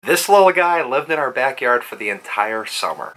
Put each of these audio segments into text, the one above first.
This little guy lived in our backyard for the entire summer.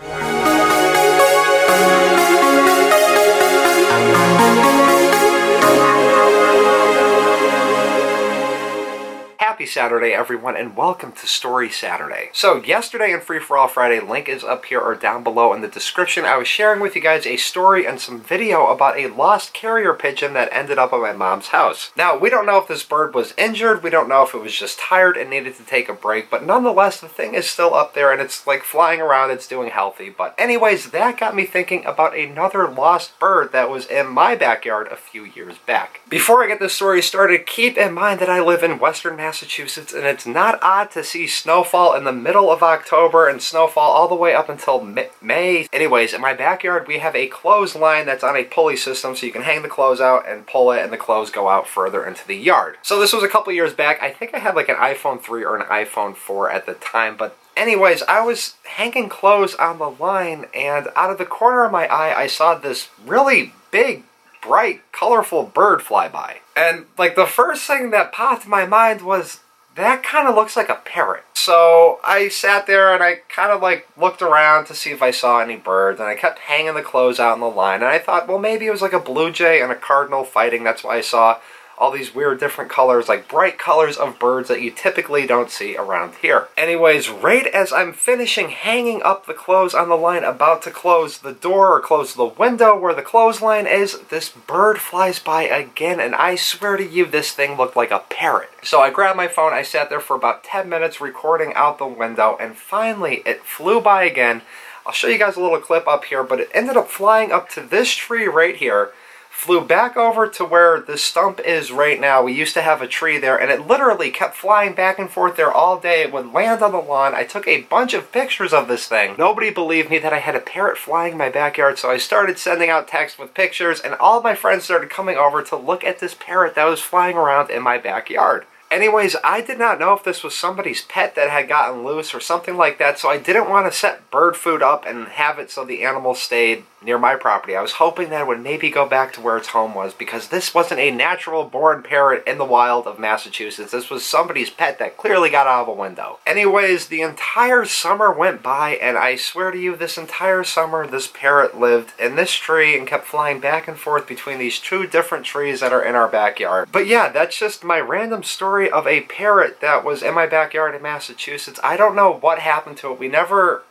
Happy Saturday, everyone, and welcome to Story Saturday. So, yesterday in Free For All Friday, link is up here or down below in the description. I was sharing with you guys a story and some video about a lost carrier pigeon that ended up at my mom's house. Now, we don't know if this bird was injured, we don't know if it was just tired and needed to take a break, but nonetheless, the thing is still up there and it's like flying around, it's doing healthy. But anyways, that got me thinking about another lost bird that was in my backyard a few years back. Before I get this story started, keep in mind that I live in Western Massachusetts, and it's not odd to see snowfall in the middle of October and snowfall all the way up until May. Anyways, in my backyard we have a clothesline that's on a pulley system, so you can hang the clothes out and pull it and the clothes go out further into the yard. So this was a couple years back. I think I had like an iPhone 3 or an iPhone 4 at the time, but anyways, I was hanging clothes on the line, and out of the corner of my eye I saw this really big, bright, colorful bird fly by. And like the first thing that popped in my mind was, that kind of looks like a parrot. So I sat there and I kind of like looked around to see if I saw any birds, and I kept hanging the clothes out in the line, and I thought, well, maybe it was like a blue jay and a cardinal fighting. That's why I saw all these weird different colors, like bright colors of birds that you typically don't see around here. Anyways, right as I'm finishing hanging up the clothes on the line, about to close the door or close the window where the clothesline is, this bird flies by again, and I swear to you, this thing looked like a parrot. So I grabbed my phone, I sat there for about 10 minutes recording out the window, and finally it flew by again. I'll show you guys a little clip up here, but it ended up flying up to this tree right here, flew back over to where the stump is right now. We used to have a tree there, and it literally kept flying back and forth there all day. It would land on the lawn. I took a bunch of pictures of this thing. Nobody believed me that I had a parrot flying in my backyard, so I started sending out texts with pictures, and all my friends started coming over to look at this parrot that was flying around in my backyard. Anyways, I did not know if this was somebody's pet that had gotten loose or something like that, so I didn't want to set bird food up and have it so the animal stayed near my property. I was hoping that it would maybe go back to where its home was, because this wasn't a natural born parrot in the wild of Massachusetts. This was somebody's pet that clearly got out of a window. Anyways, the entire summer went by, and I swear to you, this entire summer this parrot lived in this tree and kept flying back and forth between these two different trees that are in our backyard. But yeah, that's just my random story of a parrot that was in my backyard in Massachusetts. I don't know what happened to it. We never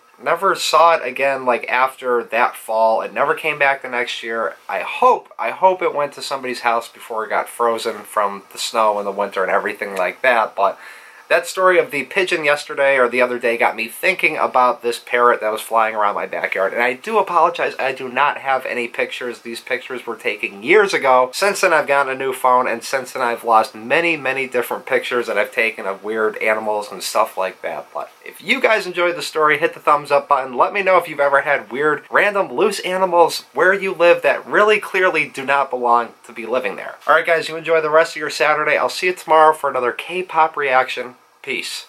saw it again, like after that fall. It never came back the next year. I hope it went to somebody's house before it got frozen from the snow in the winter and everything like that. But that story of the pigeon yesterday or the other day got me thinking about this parrot that was flying around my backyard. And I do apologize, I do not have any pictures. These pictures were taken years ago. Since then I've gotten a new phone, and since then I've lost many, many different pictures that I've taken of weird animals and stuff like that. But if you guys enjoyed the story, hit the thumbs up button. Let me know if you've ever had weird, random, loose animals where you live that really clearly do not belong to be living there. Alright guys, you enjoy the rest of your Saturday. I'll see you tomorrow for another K-pop reaction. Peace.